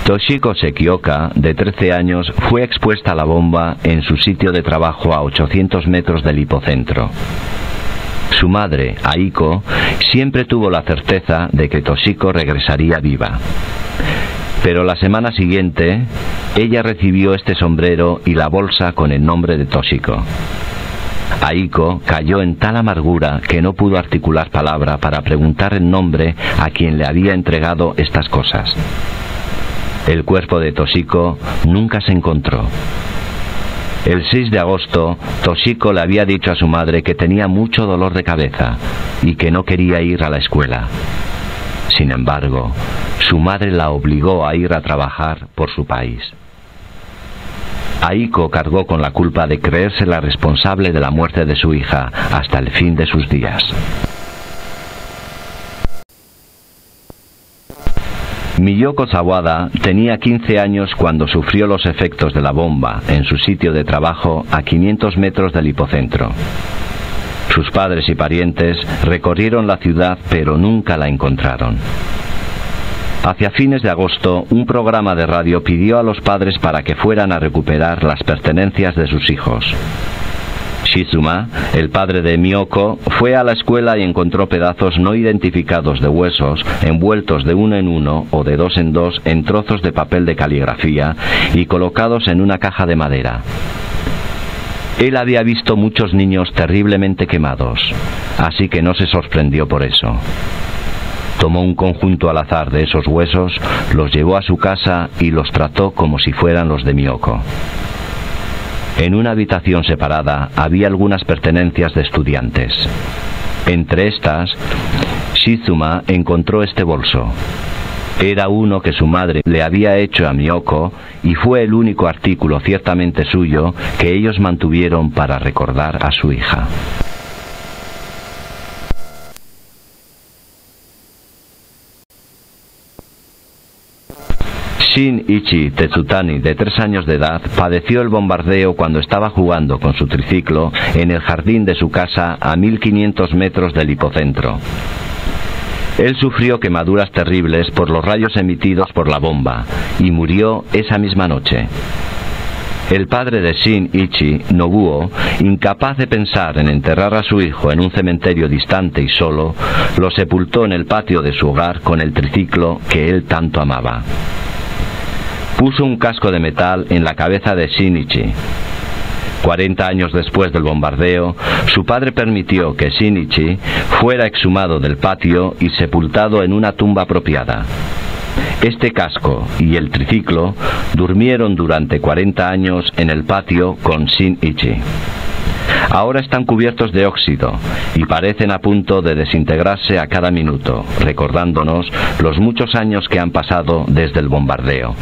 Toshiko Sekioka, de 13 años, fue expuesta a la bomba en su sitio de trabajo a 800 metros del hipocentro. Su madre, Aiko, siempre tuvo la certeza de que Toshiko regresaría viva. Pero la semana siguiente, ella recibió este sombrero y la bolsa con el nombre de Toshiko. Aiko cayó en tal amargura que no pudo articular palabra para preguntar el nombre a quien le había entregado estas cosas. El cuerpo de Toshiko nunca se encontró. El 6 de agosto, Toshiko le había dicho a su madre que tenía mucho dolor de cabeza y que no quería ir a la escuela. Sin embargo, su madre la obligó a ir a trabajar por su país. Aiko cargó con la culpa de creerse la responsable de la muerte de su hija hasta el fin de sus días. Miyoko Sawada tenía 15 años cuando sufrió los efectos de la bomba en su sitio de trabajo a 500 metros del hipocentro. Sus padres y parientes recorrieron la ciudad pero nunca la encontraron. Hacia fines de agosto, un programa de radio pidió a los padres para que fueran a recuperar las pertenencias de sus hijos. Shizuma, el padre de Miyoko, fue a la escuela y encontró pedazos no identificados de huesos envueltos de uno en uno o de dos en dos en trozos de papel de caligrafía y colocados en una caja de madera. Él había visto muchos niños terriblemente quemados, así que no se sorprendió por eso. Tomó un conjunto al azar de esos huesos, los llevó a su casa y los trató como si fueran los de Miyoko. En una habitación separada había algunas pertenencias de estudiantes. Entre estas, Shizuma encontró este bolso. Era uno que su madre le había hecho a Miyoko y fue el único artículo ciertamente suyo que ellos mantuvieron para recordar a su hija. Shinichi Tetsutani, de 3 años de edad, padeció el bombardeo cuando estaba jugando con su triciclo en el jardín de su casa a 1500 metros del hipocentro. Él sufrió quemaduras terribles por los rayos emitidos por la bomba y murió esa misma noche. El padre de Shinichi, Nobuo, incapaz de pensar en enterrar a su hijo en un cementerio distante y solo, lo sepultó en el patio de su hogar con el triciclo que él tanto amaba. Puso un casco de metal en la cabeza de Shinichi. 40 años después del bombardeo, su padre permitió que Shinichi fuera exhumado del patio y sepultado en una tumba apropiada. Este casco y el triciclo durmieron durante 40 años en el patio con Shinichi. Ahora están cubiertos de óxido y parecen a punto de desintegrarse a cada minuto, recordándonos los muchos años que han pasado desde el bombardeo.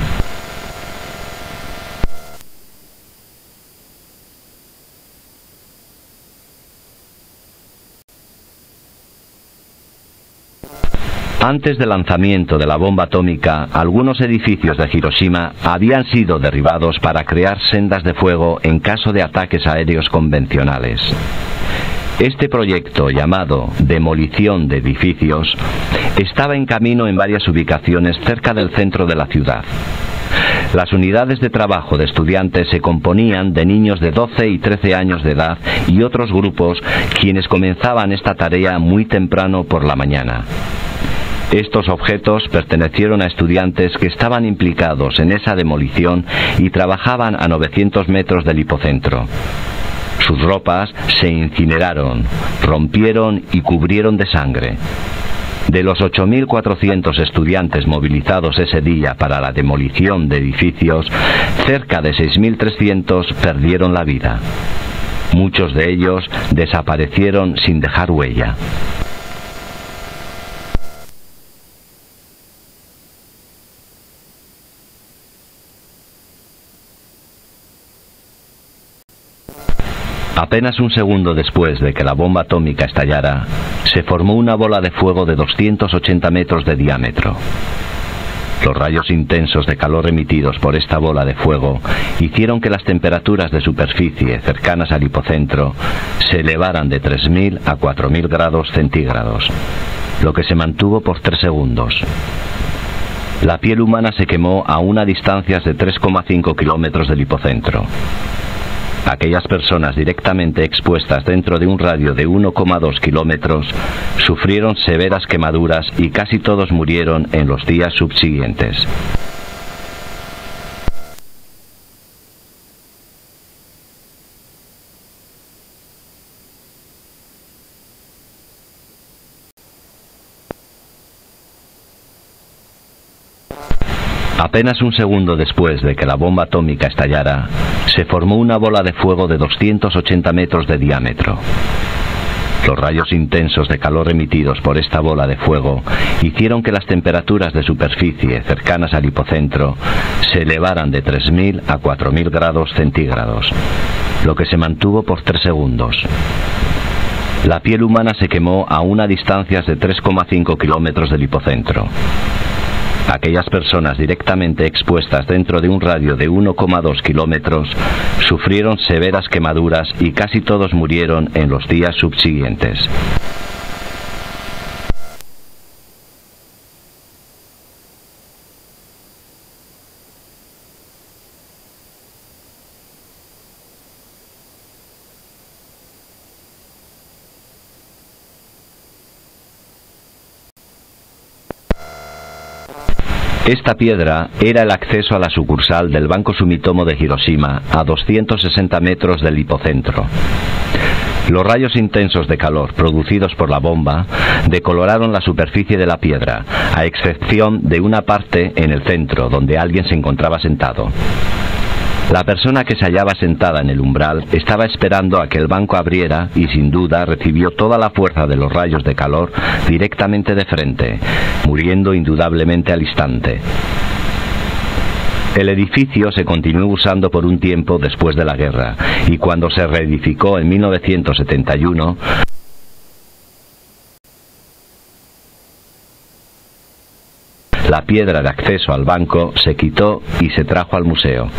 Antes del lanzamiento de la bomba atómica, algunos edificios de Hiroshima habían sido derribados para crear sendas de fuego en caso de ataques aéreos convencionales. Este proyecto, llamado demolición de edificios, estaba en camino en varias ubicaciones cerca del centro de la ciudad. Las unidades de trabajo de estudiantes se componían de niños de 12 y 13 años de edad y otros grupos quienes comenzaban esta tarea muy temprano por la mañana. Estos objetos pertenecieron a estudiantes que estaban implicados en esa demolición y trabajaban a 900 metros del hipocentro. Sus ropas se incineraron, rompieron y cubrieron de sangre. De los 8.400 estudiantes movilizados ese día para la demolición de edificios, cerca de 6.300 perdieron la vida. Muchos de ellos desaparecieron sin dejar huella. Apenas un segundo después de que la bomba atómica estallara, se formó una bola de fuego de 280 metros de diámetro. Los rayos intensos de calor emitidos por esta bola de fuego hicieron que las temperaturas de superficie cercanas al hipocentro se elevaran de 3.000 a 4.000 grados centígrados, lo que se mantuvo por 3 segundos. La piel humana se quemó a una distancia de 3,5 kilómetros del hipocentro. Aquellas personas directamente expuestas dentro de un radio de 1,2 kilómetros sufrieron severas quemaduras y casi todos murieron en los días subsiguientes. Apenas un segundo después de que la bomba atómica estallara, se formó una bola de fuego de 280 metros de diámetro. Los rayos intensos de calor emitidos por esta bola de fuego hicieron que las temperaturas de superficie cercanas al hipocentro se elevaran de 3.000 a 4.000 grados centígrados, lo que se mantuvo por 3 segundos. La piel humana se quemó a una distancia de 3,5 kilómetros del hipocentro. Aquellas personas directamente expuestas dentro de un radio de 1,2 kilómetros sufrieron severas quemaduras y casi todos murieron en los días subsiguientes. Esta piedra era el acceso a la sucursal del Banco Sumitomo de Hiroshima, a 260 metros del hipocentro. Los rayos intensos de calor producidos por la bomba decoloraron la superficie de la piedra, a excepción de una parte en el centro, donde alguien se encontraba sentado. La persona que se hallaba sentada en el umbral estaba esperando a que el banco abriera y sin duda recibió toda la fuerza de los rayos de calor directamente de frente, muriendo indudablemente al instante. El edificio se continuó usando por un tiempo después de la guerra y cuando se reedificó en 1971, la piedra de acceso al banco se quitó y se trajo al museo.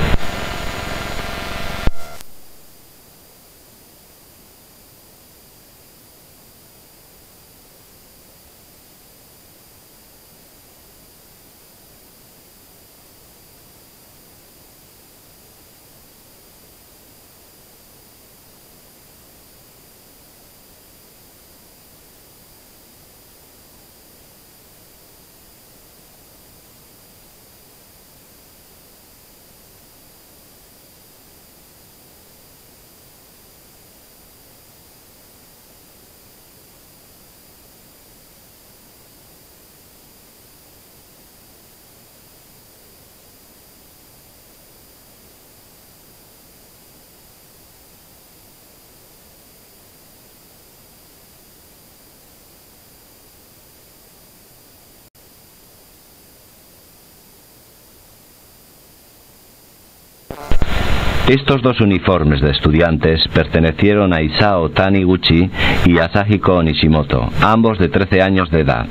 Estos dos uniformes de estudiantes pertenecieron a Isao Taniguchi y a Sahiko Nishimoto, ambos de 13 años de edad.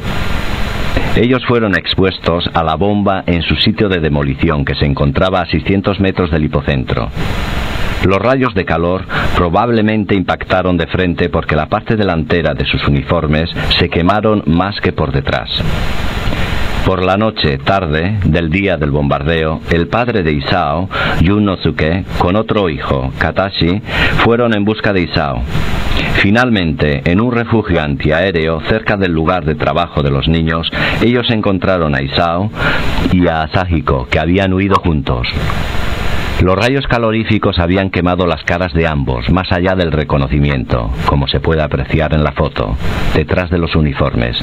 Ellos fueron expuestos a la bomba en su sitio de demolición, que se encontraba a 600 metros del hipocentro. Los rayos de calor probablemente impactaron de frente porque la parte delantera de sus uniformes se quemaron más que por detrás. Por la noche, tarde, del día del bombardeo, el padre de Isao, Yunosuke, con otro hijo, Katashi, fueron en busca de Isao. Finalmente, en un refugio antiaéreo cerca del lugar de trabajo de los niños, ellos encontraron a Isao y a Sahiko, que habían huido juntos. Los rayos caloríficos habían quemado las caras de ambos, más allá del reconocimiento, como se puede apreciar en la foto, detrás de los uniformes.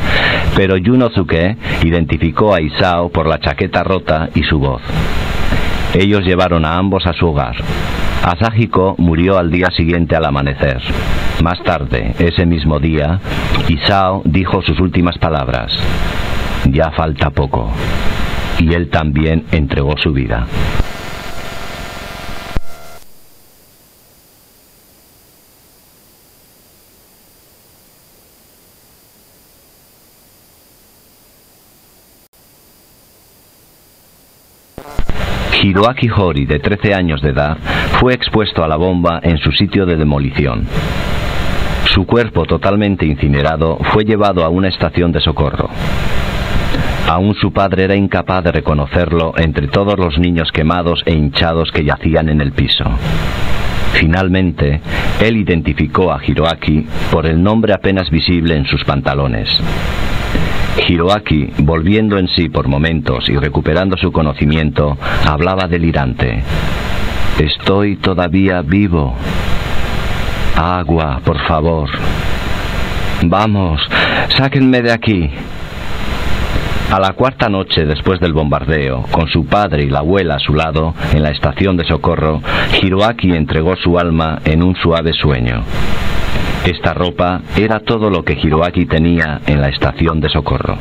Pero Yunosuke identificó a Isao por la chaqueta rota y su voz. Ellos llevaron a ambos a su hogar. Asahiko murió al día siguiente al amanecer. Más tarde, ese mismo día, Isao dijo sus últimas palabras. Ya falta poco. Y él también entregó su vida. Hiroaki Hori, de 13 años de edad, fue expuesto a la bomba en su sitio de demolición. Su cuerpo, totalmente incinerado, fue llevado a una estación de socorro. Aún su padre era incapaz de reconocerlo entre todos los niños quemados e hinchados que yacían en el piso. Finalmente, él identificó a Hiroaki por el nombre apenas visible en sus pantalones. Hiroaki, volviendo en sí por momentos y recuperando su conocimiento, hablaba delirante. «Estoy todavía vivo. Agua, por favor. Vamos, sáquenme de aquí». A la cuarta noche después del bombardeo, con su padre y la abuela a su lado, en la estación de socorro, Hiroaki entregó su alma en un suave sueño. Esta ropa era todo lo que Hiroaki tenía en la estación de socorro.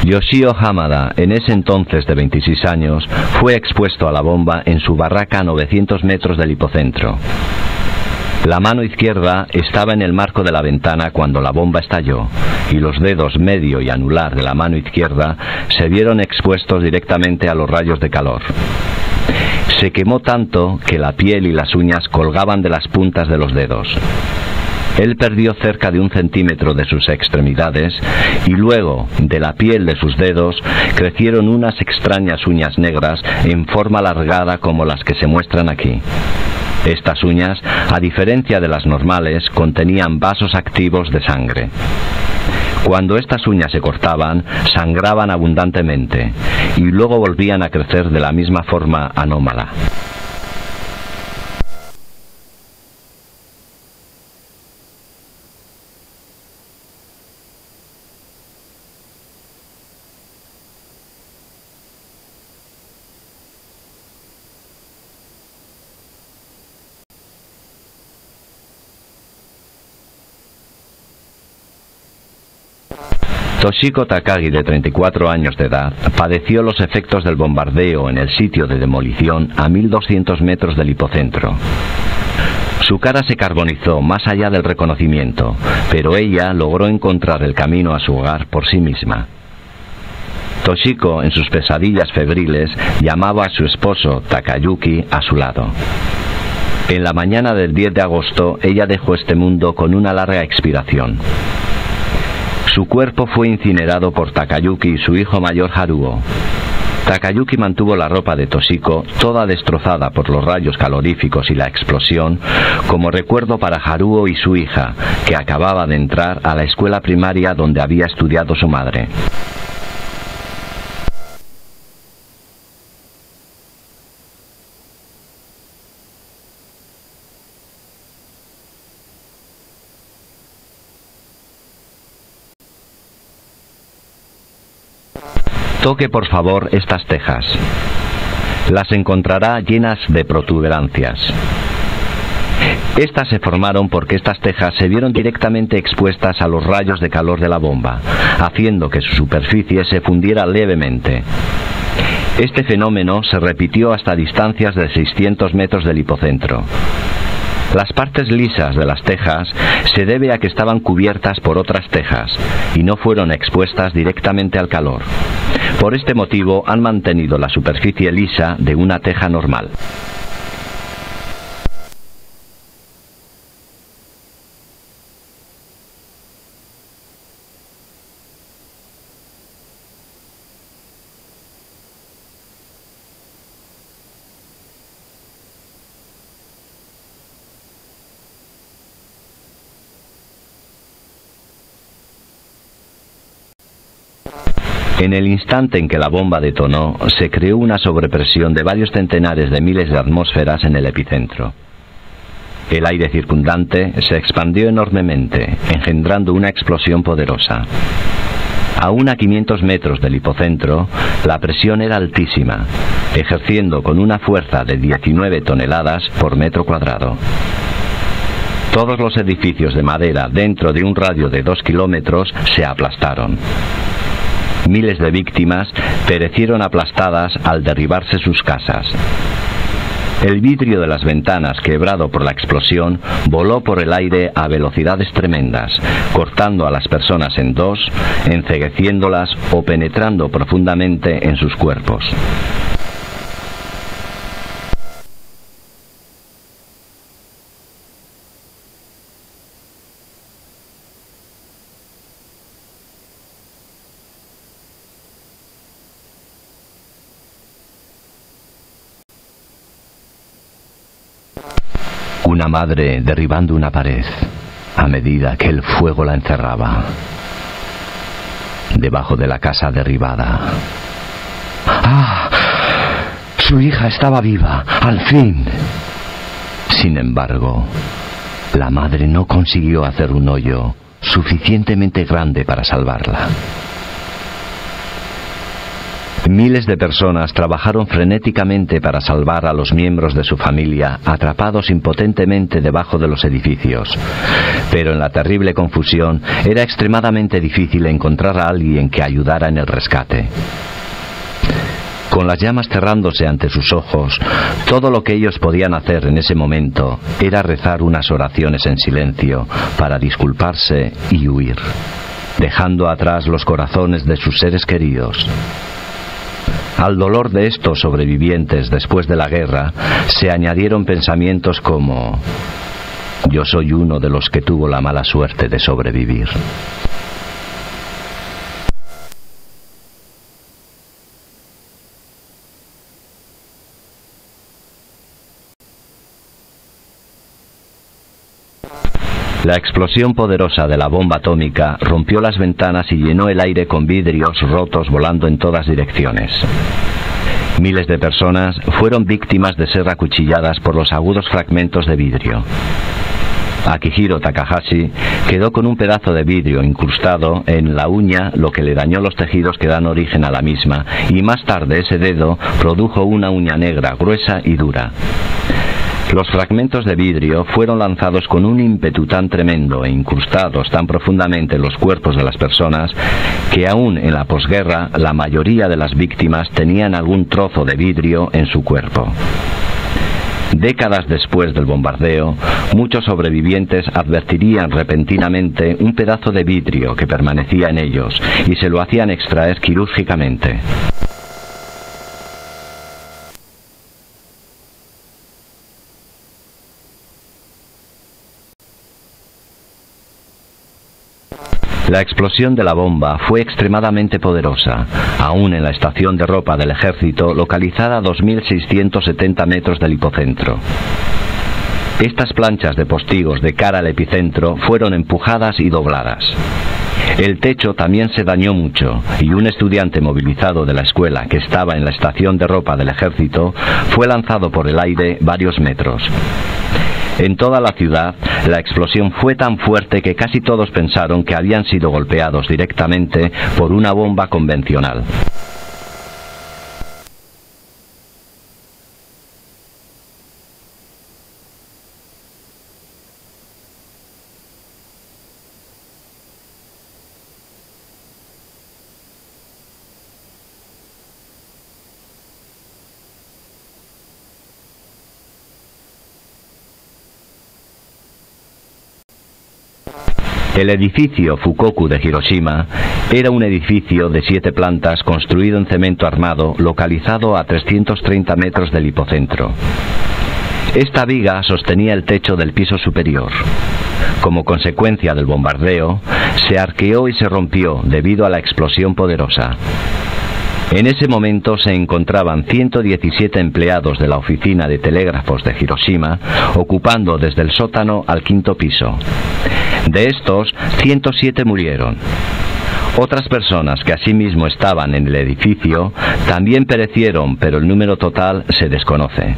Yoshio Hamada, en ese entonces de 26 años, fue expuesto a la bomba en su barraca a 900 metros del hipocentro. La mano izquierda estaba en el marco de la ventana cuando la bomba estalló, y los dedos medio y anular de la mano izquierda se vieron expuestos directamente a los rayos de calor. Se quemó tanto que la piel y las uñas colgaban de las puntas de los dedos. Él perdió cerca de 1 centímetro de sus extremidades y luego, de la piel de sus dedos, crecieron unas extrañas uñas negras en forma alargada como las que se muestran aquí. Estas uñas, a diferencia de las normales, contenían vasos activos de sangre. Cuando estas uñas se cortaban, sangraban abundantemente y luego volvían a crecer de la misma forma anómala. Toshiko Takagi, de 34 años de edad, padeció los efectos del bombardeo en el sitio de demolición a 1200 metros del hipocentro. Su cara se carbonizó más allá del reconocimiento, pero ella logró encontrar el camino a su hogar por sí misma. Toshiko, en sus pesadillas febriles, llamaba a su esposo Takayuki a su lado. En la mañana del 10 de agosto, ella dejó este mundo con una larga expiración. Su cuerpo fue incinerado por Takayuki y su hijo mayor Haruo. Takayuki mantuvo la ropa de Toshiko, toda destrozada por los rayos caloríficos y la explosión, como recuerdo para Haruo y su hija, que acababa de entrar a la escuela primaria donde había estudiado su madre. Toque por favor estas tejas. Las encontrará llenas de protuberancias. Estas se formaron porque estas tejas se vieron directamente expuestas a los rayos de calor de la bomba, haciendo que su superficie se fundiera levemente. Este fenómeno se repitió hasta distancias de 600 metros del hipocentro. Las partes lisas de las tejas se debe a que estaban cubiertas por otras tejas y no fueron expuestas directamente al calor. Por este motivo han mantenido la superficie lisa de una teja normal. En el instante en que la bomba detonó, se creó una sobrepresión de varios centenares de miles de atmósferas en el epicentro. El aire circundante se expandió enormemente, engendrando una explosión poderosa. Aún a 500 metros del hipocentro, la presión era altísima, ejerciendo con una fuerza de 19 toneladas por metro cuadrado. Todos los edificios de madera dentro de un radio de 2 kilómetros se aplastaron. Miles de víctimas perecieron aplastadas al derribarse sus casas. El vidrio de las ventanas, quebrado por la explosión, voló por el aire a velocidades tremendas, cortando a las personas en dos, encegueciéndolas o penetrando profundamente en sus cuerpos. Una madre derribando una pared a medida que el fuego la encerraba. Debajo de la casa derribada. ¡Ah! Su hija estaba viva, al fin. Sin embargo, la madre no consiguió hacer un hoyo suficientemente grande para salvarla. Miles de personas trabajaron frenéticamente para salvar a los miembros de su familia atrapados impotentemente debajo de los edificios. Pero en la terrible confusión era extremadamente difícil encontrar a alguien que ayudara en el rescate. Con las llamas cerrándose ante sus ojos, todo lo que ellos podían hacer en ese momento era rezar unas oraciones en silencio para disculparse y huir, dejando atrás los corazones de sus seres queridos. Al dolor de estos sobrevivientes después de la guerra se añadieron pensamientos como: yo soy uno de los que tuvo la mala suerte de sobrevivir. La explosión poderosa de la bomba atómica rompió las ventanas y llenó el aire con vidrios rotos volando en todas direcciones. Miles de personas fueron víctimas de ser acuchilladas por los agudos fragmentos de vidrio. Akihiro Takahashi quedó con un pedazo de vidrio incrustado en la uña, lo que le dañó los tejidos que dan origen a la misma, y más tarde ese dedo produjo una uña negra, gruesa y dura. Los fragmentos de vidrio fueron lanzados con un ímpetu tan tremendo e incrustados tan profundamente en los cuerpos de las personas que aún en la posguerra la mayoría de las víctimas tenían algún trozo de vidrio en su cuerpo. Décadas después del bombardeo, muchos sobrevivientes advertirían repentinamente un pedazo de vidrio que permanecía en ellos y se lo hacían extraer quirúrgicamente. La explosión de la bomba fue extremadamente poderosa, aún en la estación de ropa del ejército localizada a 2.670 metros del hipocentro. Estas planchas de postigos de cara al epicentro fueron empujadas y dobladas. El techo también se dañó mucho y un estudiante movilizado de la escuela que estaba en la estación de ropa del ejército fue lanzado por el aire varios metros. En toda la ciudad, la explosión fue tan fuerte que casi todos pensaron que habían sido golpeados directamente por una bomba convencional. El edificio Fukoku de Hiroshima era un edificio de 7 plantas construido en cemento armado localizado a 330 metros del hipocentro. Esta viga sostenía el techo del piso superior. Como consecuencia del bombardeo, se arqueó y se rompió debido a la explosión poderosa. En ese momento se encontraban 117 empleados de la oficina de telégrafos de Hiroshima ocupando desde el sótano al 5º piso. De estos, 107 murieron. Otras personas que asimismo estaban en el edificio también perecieron, pero el número total se desconoce.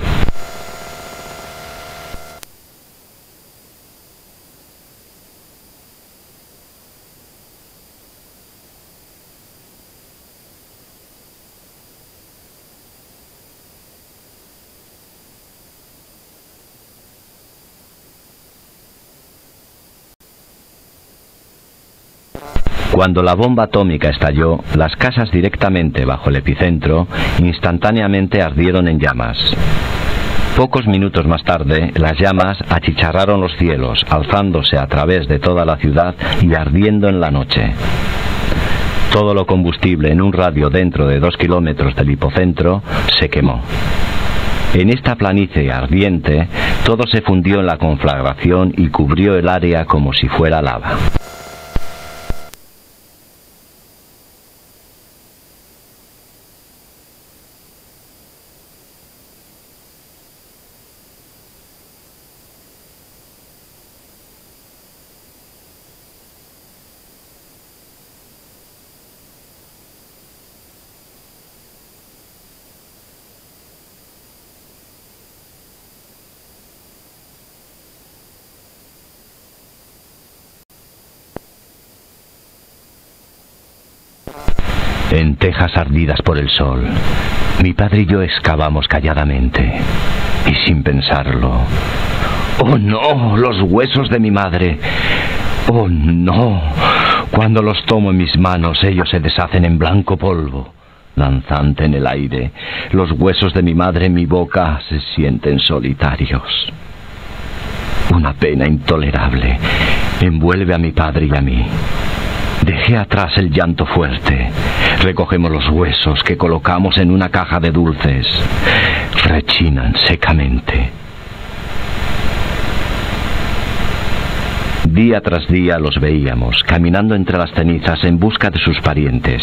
Cuando la bomba atómica estalló, las casas directamente bajo el epicentro instantáneamente ardieron en llamas. Pocos minutos más tarde, las llamas achicharraron los cielos, alzándose a través de toda la ciudad y ardiendo en la noche. Todo lo combustible en un radio dentro de 2 kilómetros del hipocentro se quemó. En esta planicie ardiente, todo se fundió en la conflagración y cubrió el área como si fuera lava. En tejas ardidas por el sol, mi padre y yo excavamos calladamente, y sin pensarlo. ¡Oh, no! ¡Los huesos de mi madre! ¡Oh, no! Cuando los tomo en mis manos, ellos se deshacen en blanco polvo, danzante en el aire. Los huesos de mi madre en mi boca se sienten solitarios. Una pena intolerable envuelve a mi padre y a mí. Dejé atrás el llanto fuerte. Recogemos los huesos que colocamos en una caja de dulces. Rechinan secamente. Día tras día los veíamos, caminando entre las cenizas en busca de sus parientes.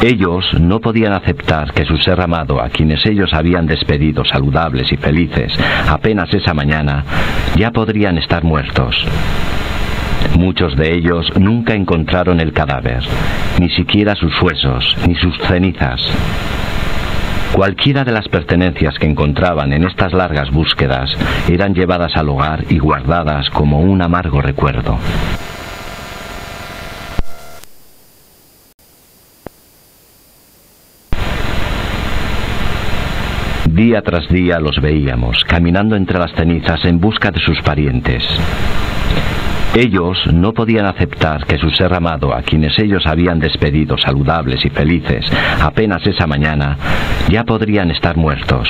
Ellos no podían aceptar que su ser amado, a quienes ellos habían despedido saludables y felices apenas esa mañana, ya podrían estar muertos. Muchos de ellos nunca encontraron el cadáver, ni siquiera sus huesos, ni sus cenizas. Cualquiera de las pertenencias que encontraban en estas largas búsquedas eran llevadas al hogar y guardadas como un amargo recuerdo. Día tras día los veíamos, caminando entre las cenizas en busca de sus parientes. Ellos no podían aceptar que su ser amado, a quienes ellos habían despedido saludables y felices apenas esa mañana, ya podrían estar muertos.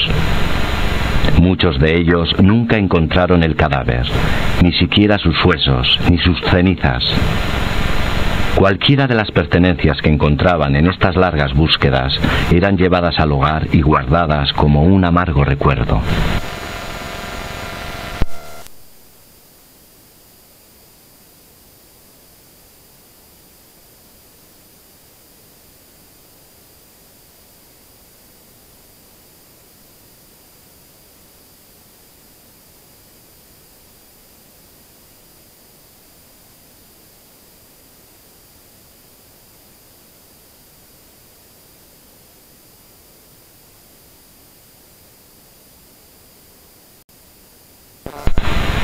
Muchos de ellos nunca encontraron el cadáver, ni siquiera sus huesos, ni sus cenizas. Cualquiera de las pertenencias que encontraban en estas largas búsquedas eran llevadas al hogar y guardadas como un amargo recuerdo.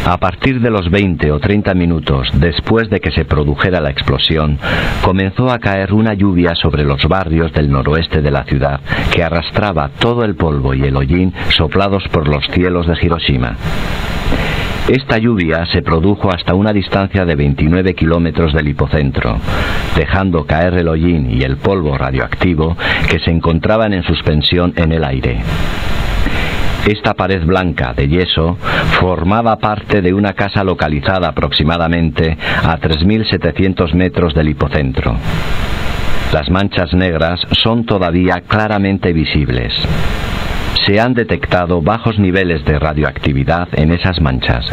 A partir de los 20 o 30 minutos después de que se produjera la explosión, comenzó a caer una lluvia sobre los barrios del noroeste de la ciudad que arrastraba todo el polvo y el hollín soplados por los cielos de Hiroshima. Esta lluvia se produjo hasta una distancia de 29 kilómetros del hipocentro, dejando caer el hollín y el polvo radioactivo que se encontraban en suspensión en el aire. Esta pared blanca de yeso formaba parte de una casa localizada aproximadamente a 3.700 metros del hipocentro. Las manchas negras son todavía claramente visibles. Se han detectado bajos niveles de radioactividad en esas manchas.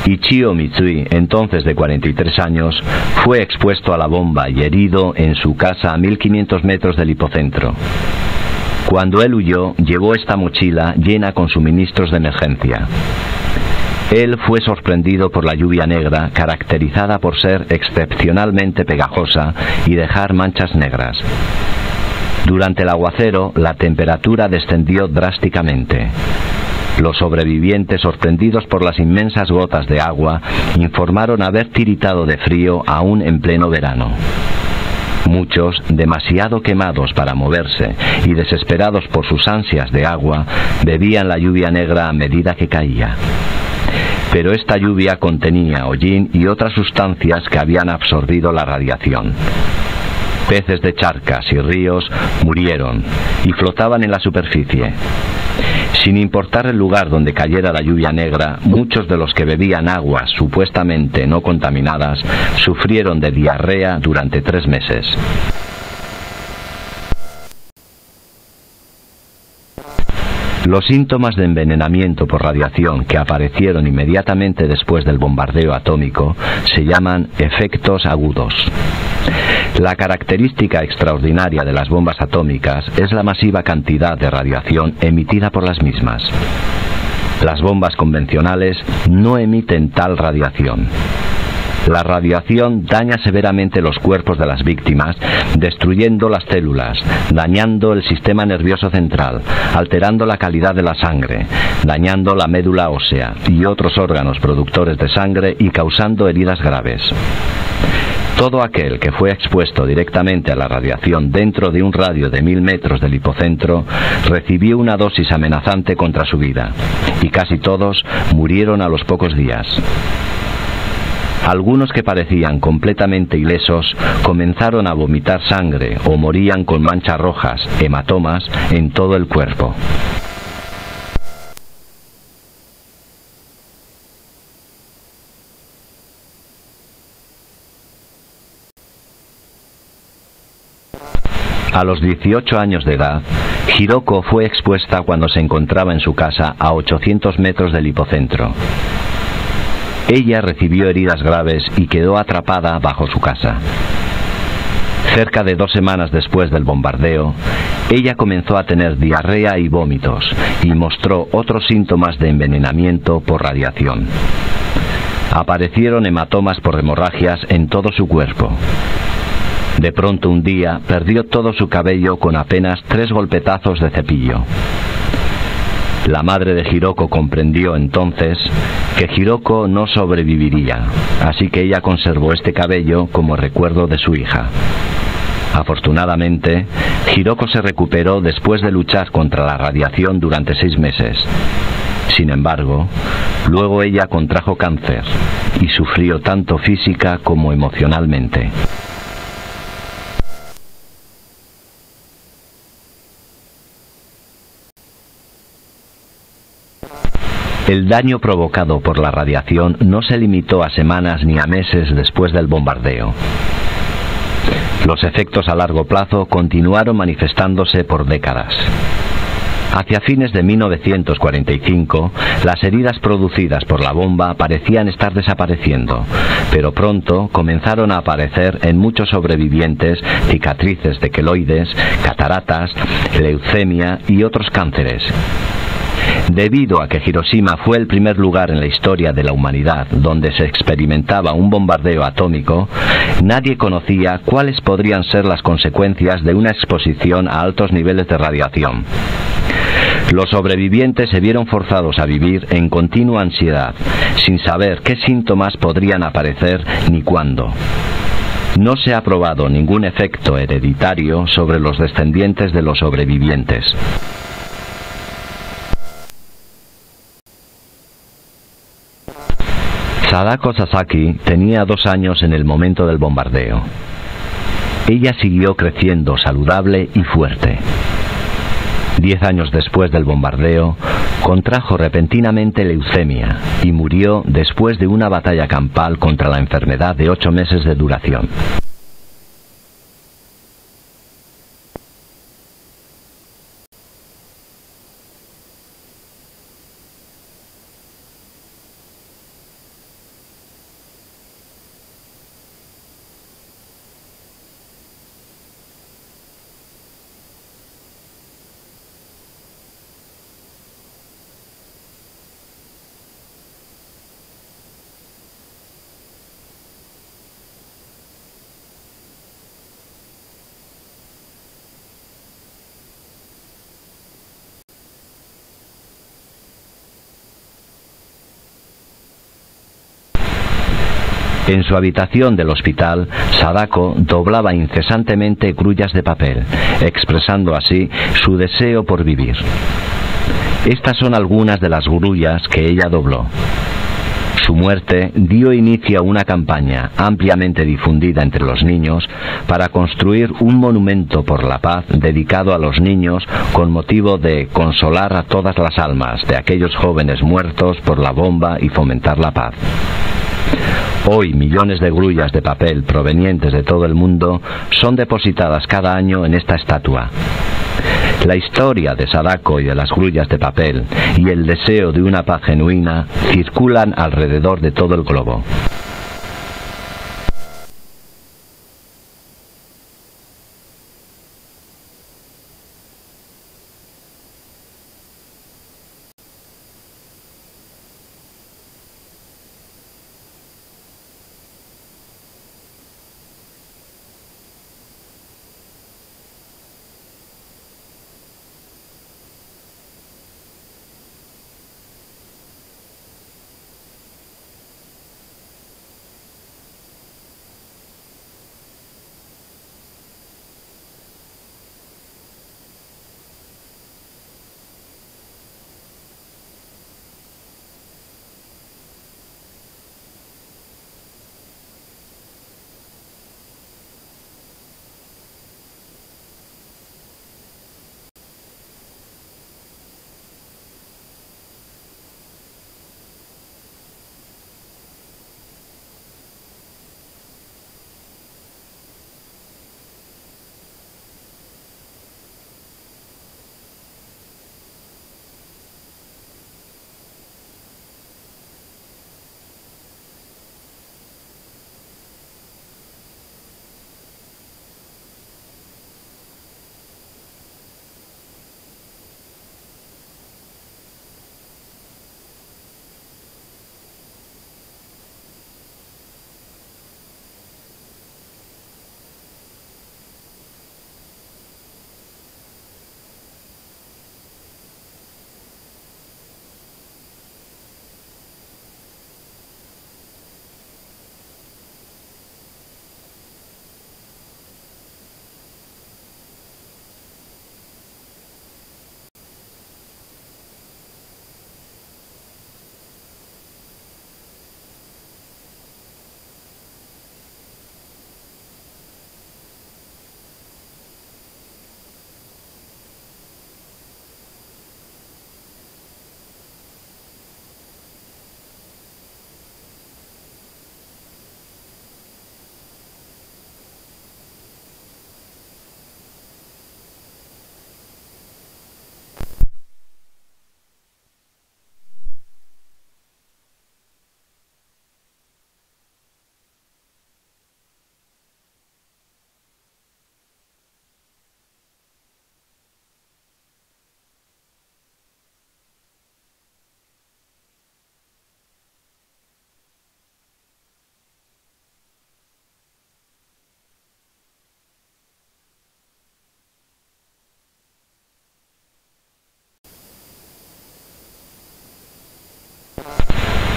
Ichio Mitsui, entonces de 43 años, fue expuesto a la bomba y herido en su casa a 1.500 metros del hipocentro. Cuando él huyó, llevó esta mochila llena con suministros de emergencia. Él fue sorprendido por la lluvia negra, caracterizada por ser excepcionalmente pegajosa y dejar manchas negras. Durante el aguacero, la temperatura descendió drásticamente. Los sobrevivientes, sorprendidos por las inmensas gotas de agua, informaron haber tiritado de frío aún en pleno verano. Muchos, demasiado quemados para moverse y desesperados por sus ansias de agua, bebían la lluvia negra a medida que caía. Pero esta lluvia contenía hollín y otras sustancias que habían absorbido la radiación. Peces de charcas y ríos murieron y flotaban en la superficie. Sin importar el lugar donde cayera la lluvia negra, muchos de los que bebían aguas supuestamente no contaminadas sufrieron de diarrea durante 3 meses. Los síntomas de envenenamiento por radiación que aparecieron inmediatamente después del bombardeo atómico se llaman efectos agudos. La característica extraordinaria de las bombas atómicas es la masiva cantidad de radiación emitida por las mismas. Las bombas convencionales no emiten tal radiación. La radiación daña severamente los cuerpos de las víctimas, destruyendo las células, dañando el sistema nervioso central, alterando la calidad de la sangre, dañando la médula ósea y otros órganos productores de sangre y causando heridas graves. Todo aquel que fue expuesto directamente a la radiación dentro de un radio de 1000 metros del hipocentro recibió una dosis amenazante contra su vida, y casi todos murieron a los pocos días. Algunos que parecían completamente ilesos comenzaron a vomitar sangre o morían con manchas rojas, hematomas, en todo el cuerpo. A los 18 años de edad, Hiroko fue expuesta cuando se encontraba en su casa a 800 metros del hipocentro. Ella recibió heridas graves y quedó atrapada bajo su casa. Cerca de 2 semanas después del bombardeo, ella comenzó a tener diarrea y vómitos y mostró otros síntomas de envenenamiento por radiación. Aparecieron hematomas por hemorragias en todo su cuerpo. De pronto un día perdió todo su cabello con apenas 3 golpetazos de cepillo. La madre de Hiroko comprendió entonces que Hiroko no sobreviviría, así que ella conservó este cabello como recuerdo de su hija. Afortunadamente, Hiroko se recuperó después de luchar contra la radiación durante 6 meses. Sin embargo, luego ella contrajo cáncer y sufrió tanto física como emocionalmente. El daño provocado por la radiación no se limitó a semanas ni a meses después del bombardeo. Los efectos a largo plazo continuaron manifestándose por décadas. Hacia fines de 1945, las heridas producidas por la bomba parecían estar desapareciendo, pero pronto comenzaron a aparecer en muchos sobrevivientes cicatrices de queloides, cataratas, leucemia y otros cánceres. Debido a que Hiroshima fue el primer lugar en la historia de la humanidad donde se experimentaba un bombardeo atómico, nadie conocía cuáles podrían ser las consecuencias de una exposición a altos niveles de radiación. Los sobrevivientes se vieron forzados a vivir en continua ansiedad, sin saber qué síntomas podrían aparecer ni cuándo. No se ha probado ningún efecto hereditario sobre los descendientes de los sobrevivientes. Sadako Sasaki tenía 2 años en el momento del bombardeo. Ella siguió creciendo saludable y fuerte. 10 años después del bombardeo, contrajo repentinamente leucemia y murió después de una batalla campal contra la enfermedad de 8 meses de duración. En su habitación del hospital, Sadako doblaba incesantemente grullas de papel, expresando así su deseo por vivir. Estas son algunas de las grullas que ella dobló. Su muerte dio inicio a una campaña ampliamente difundida entre los niños para construir un monumento por la paz dedicado a los niños con motivo de consolar a todas las almas de aquellos jóvenes muertos por la bomba y fomentar la paz. Hoy millones de grullas de papel provenientes de todo el mundo son depositadas cada año en esta estatua. La historia de Sadako y de las grullas de papel y el deseo de una paz genuina circulan alrededor de todo el globo.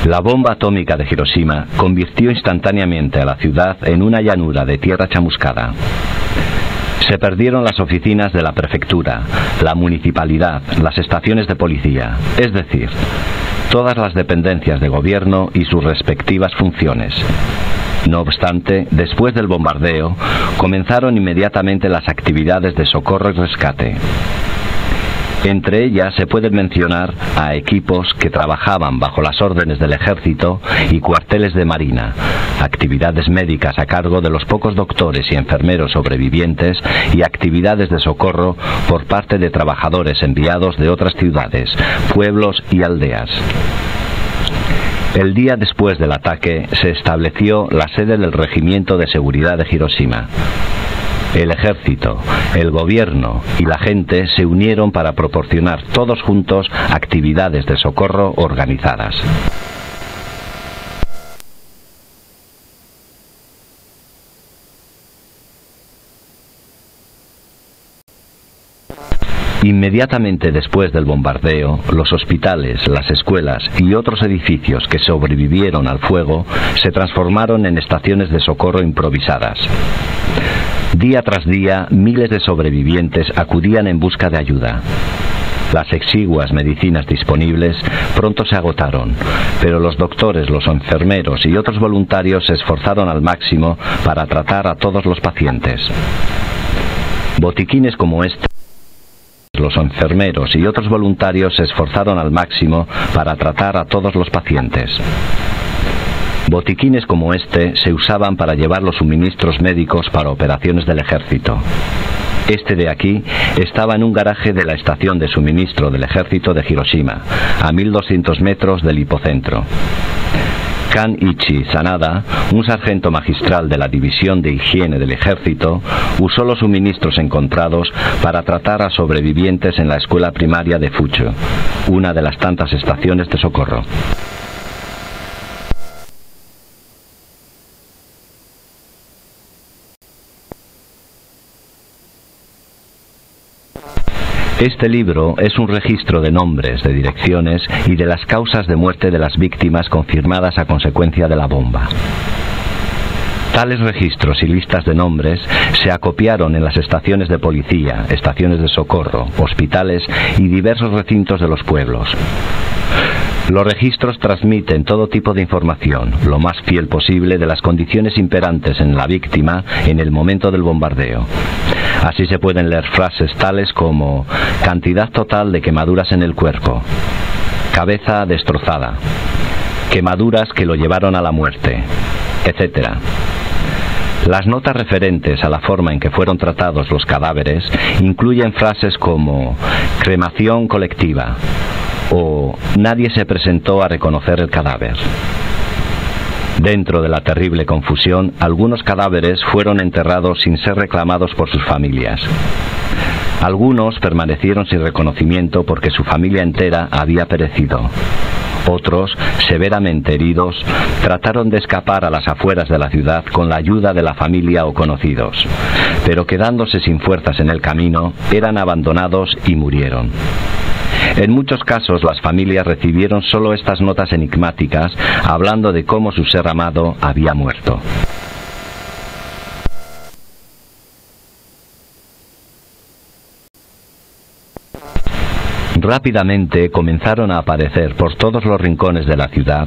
La bomba atómica de Hiroshima convirtió instantáneamente a la ciudad en una llanura de tierra chamuscada. Se perdieron las oficinas de la prefectura, la municipalidad, las estaciones de policía, es decir, todas las dependencias de gobierno y sus respectivas funciones. No obstante, después del bombardeo, comenzaron inmediatamente las actividades de socorro y rescate. Entre ellas se pueden mencionar a equipos que trabajaban bajo las órdenes del ejército y cuarteles de marina, actividades médicas a cargo de los pocos doctores y enfermeros sobrevivientes y actividades de socorro por parte de trabajadores enviados de otras ciudades, pueblos y aldeas. El día después del ataque se estableció la sede del Regimiento de Seguridad de Hiroshima. El ejército, el gobierno y la gente se unieron para proporcionar todos juntos actividades de socorro organizadas. Inmediatamente después del bombardeo, los hospitales, las escuelas y otros edificios que sobrevivieron al fuego se transformaron en estaciones de socorro improvisadas. Día tras día, miles de sobrevivientes acudían en busca de ayuda. Las exiguas medicinas disponibles pronto se agotaron, pero los doctores, los enfermeros y otros voluntarios se esforzaron al máximo para tratar a todos los pacientes. Botiquines como este, los enfermeros y otros voluntarios se esforzaron al máximo para tratar a todos los pacientes. Botiquines como este se usaban para llevar los suministros médicos para operaciones del ejército. Este de aquí estaba en un garaje de la estación de suministro del ejército de Hiroshima, a 1200 metros del hipocentro. Kanichi Sanada, un sargento magistral de la División de Higiene del Ejército, usó los suministros encontrados para tratar a sobrevivientes en la escuela primaria de Fucho, una de las tantas estaciones de socorro. Este libro es un registro de nombres, de direcciones y de las causas de muerte de las víctimas confirmadas a consecuencia de la bomba. Tales registros y listas de nombres se acopiaron en las estaciones de policía, estaciones de socorro, hospitales y diversos recintos de los pueblos. Los registros transmiten todo tipo de información, lo más fiel posible de las condiciones imperantes en la víctima en el momento del bombardeo. Así se pueden leer frases tales como cantidad total de quemaduras en el cuerpo, cabeza destrozada, quemaduras que lo llevaron a la muerte, etc. Las notas referentes a la forma en que fueron tratados los cadáveres incluyen frases como cremación colectiva o nadie se presentó a reconocer el cadáver. Dentro de la terrible confusión, algunos cadáveres fueron enterrados sin ser reclamados por sus familias. Algunos permanecieron sin reconocimiento porque su familia entera había perecido. Otros, severamente heridos, trataron de escapar a las afueras de la ciudad con la ayuda de la familia o conocidos, pero quedándose sin fuerzas en el camino, eran abandonados y murieron. En muchos casos las familias recibieron solo estas notas enigmáticas hablando de cómo su ser amado había muerto. Rápidamente comenzaron a aparecer por todos los rincones de la ciudad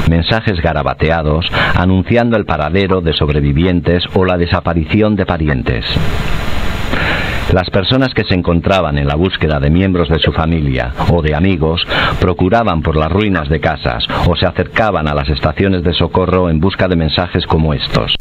mensajes garabateados anunciando el paradero de sobrevivientes o la desaparición de parientes. Las personas que se encontraban en la búsqueda de miembros de su familia o de amigos procuraban por las ruinas de casas o se acercaban a las estaciones de socorro en busca de mensajes como estos.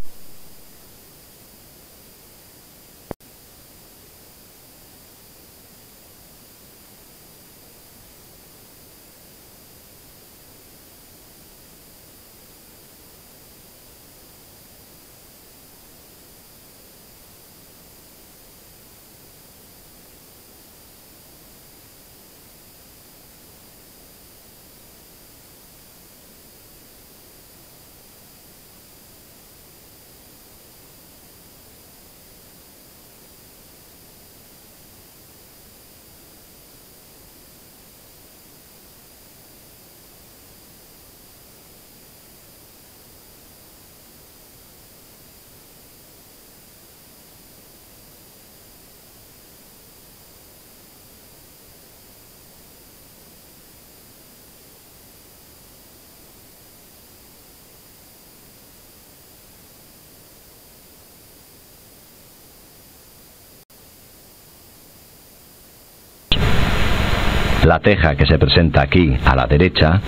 La teja que se presenta aquí, a la derecha,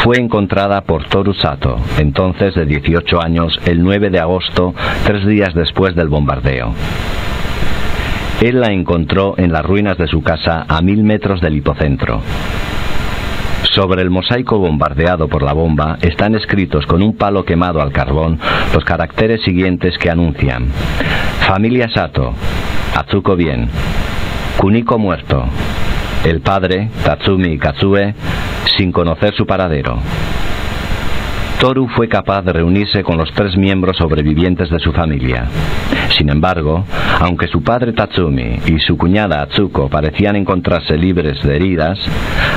fue encontrada por Toru Sato, entonces de 18 años, el 9 de agosto, 3 días después del bombardeo. Él la encontró en las ruinas de su casa a 1000 metros del hipocentro. Sobre el mosaico bombardeado por la bomba están escritos con un palo quemado al carbón los caracteres siguientes que anuncian: familia Sato, Atsuko bien, Kuniko muerto, el padre, Tatsumi Katsue, sin conocer su paradero. Toru fue capaz de reunirse con los 3 miembros sobrevivientes de su familia. Sin embargo, aunque su padre Tatsumi y su cuñada Atsuko parecían encontrarse libres de heridas,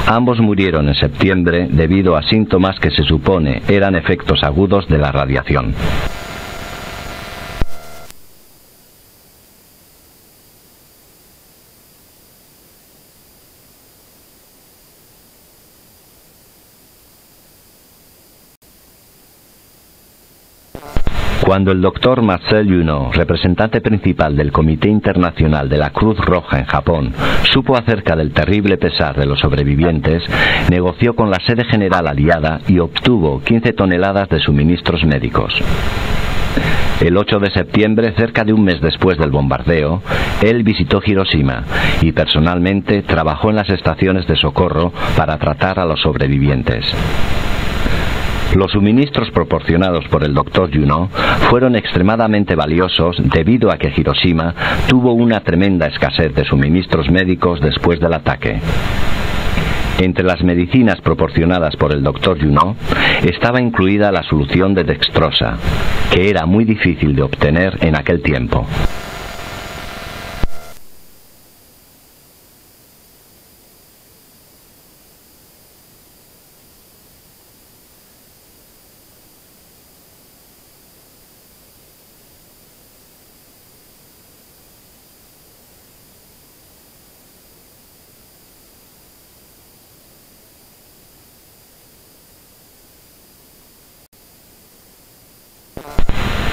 ambos murieron en septiembre debido a síntomas que se supone eran efectos agudos de la radiación. Cuando el doctor Marcel Junot, representante principal del Comité Internacional de la Cruz Roja en Japón, supo acerca del terrible pesar de los sobrevivientes, negoció con la sede general aliada y obtuvo 15 toneladas de suministros médicos. El 8 de septiembre, cerca de un mes después del bombardeo, él visitó Hiroshima y personalmente trabajó en las estaciones de socorro para tratar a los sobrevivientes. Los suministros proporcionados por el Dr. Junot fueron extremadamente valiosos debido a que Hiroshima tuvo una tremenda escasez de suministros médicos después del ataque. Entre las medicinas proporcionadas por el Dr. Junot estaba incluida la solución de dextrosa, que era muy difícil de obtener en aquel tiempo.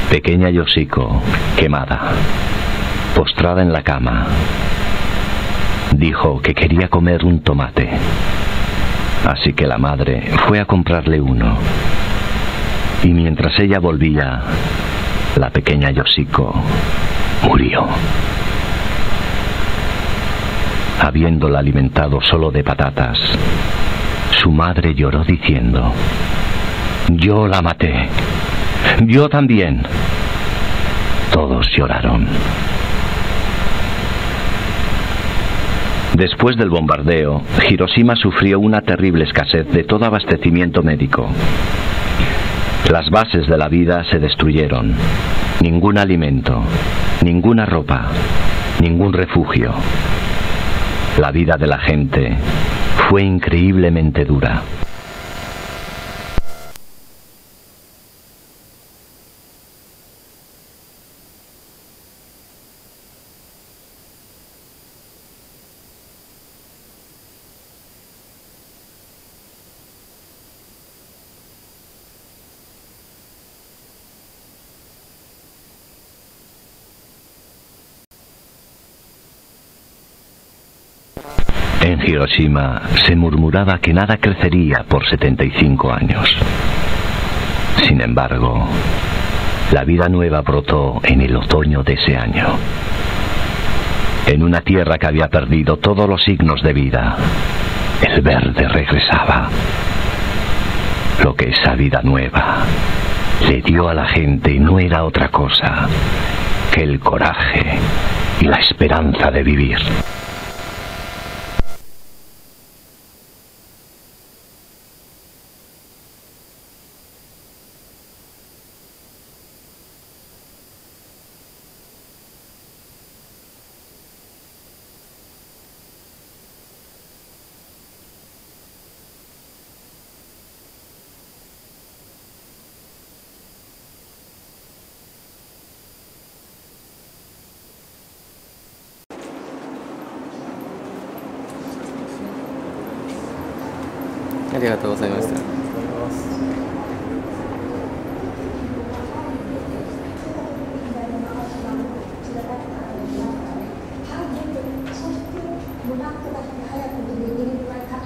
Pequeña Yoshiko, quemada, postrada en la cama, dijo que quería comer un tomate. Así que la madre fue a comprarle uno. Y mientras ella volvía, la pequeña Yoshiko murió. Habiéndola alimentado solo de patatas, su madre lloró diciendo: «Yo la maté. Yo también». Todos lloraron. Después del bombardeo, Hiroshima sufrió una terrible escasez de todo abastecimiento médico. Las bases de la vida se destruyeron. Ningún alimento, ninguna ropa, ningún refugio. La vida de la gente fue increíblemente dura. En Hiroshima se murmuraba que nada crecería por 75 años. Sin embargo, la vida nueva brotó en el otoño de ese año. En una tierra que había perdido todos los signos de vida, el verde regresaba. Lo que esa vida nueva le dio a la gente no era otra cosa que el coraje y la esperanza de vivir. A りがとうございました。早く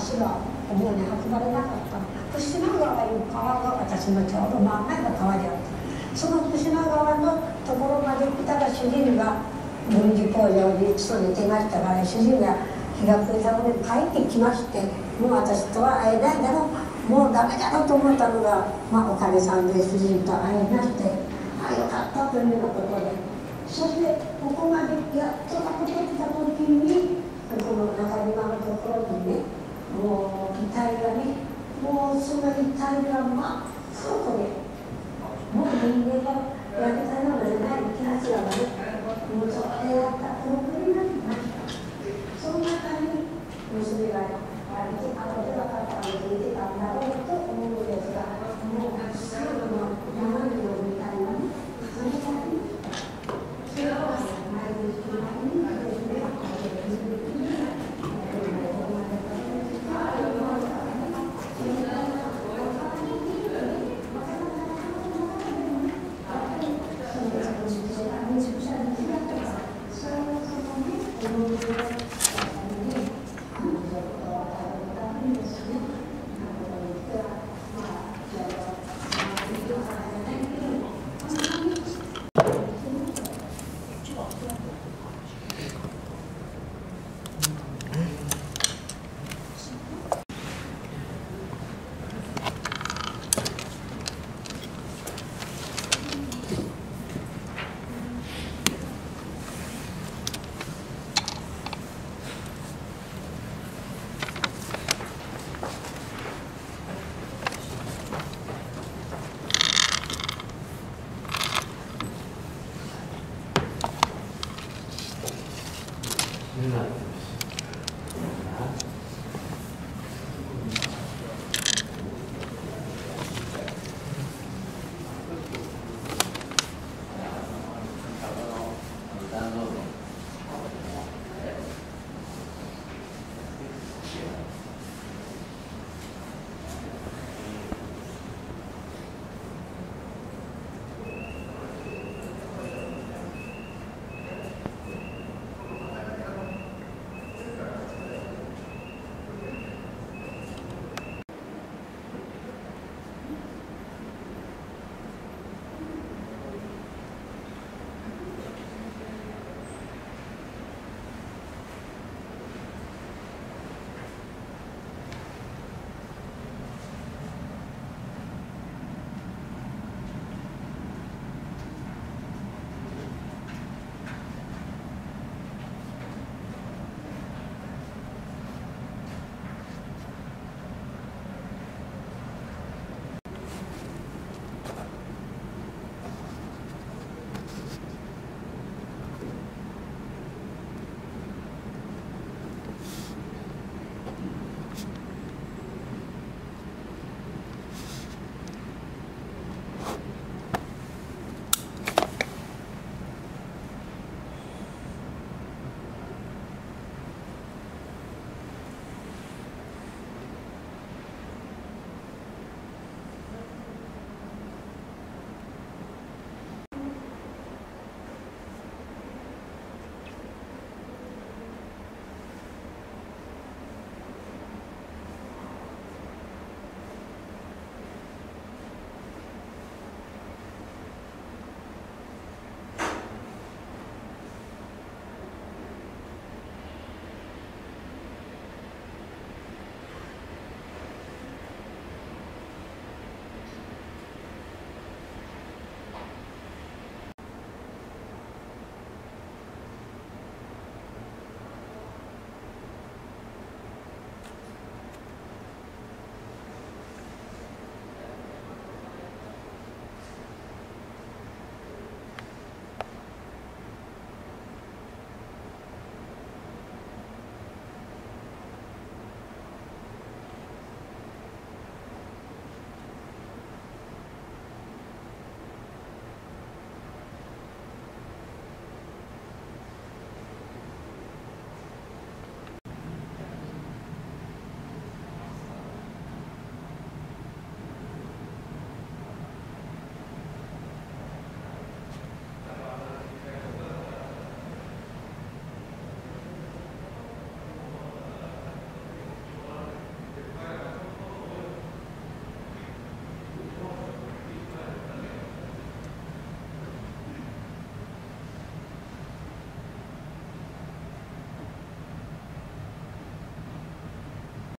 足が主に運ばれなかった。櫛野川いう川が私のちょうど真ん前の川であった。その櫛野川のところまで来たら主人が軍事工場に勤めていましたから、主人が日が暮れたので帰ってきまして、もう私とは会えないだろう、もうダメだろうと思ったのが、おかげさんで主人と会いまして、よかったというようなことで、そしてここまでやっと運べてた時に、この中島のところにね、もう遺体がね、もうその遺体が真っ黒で、もう人間が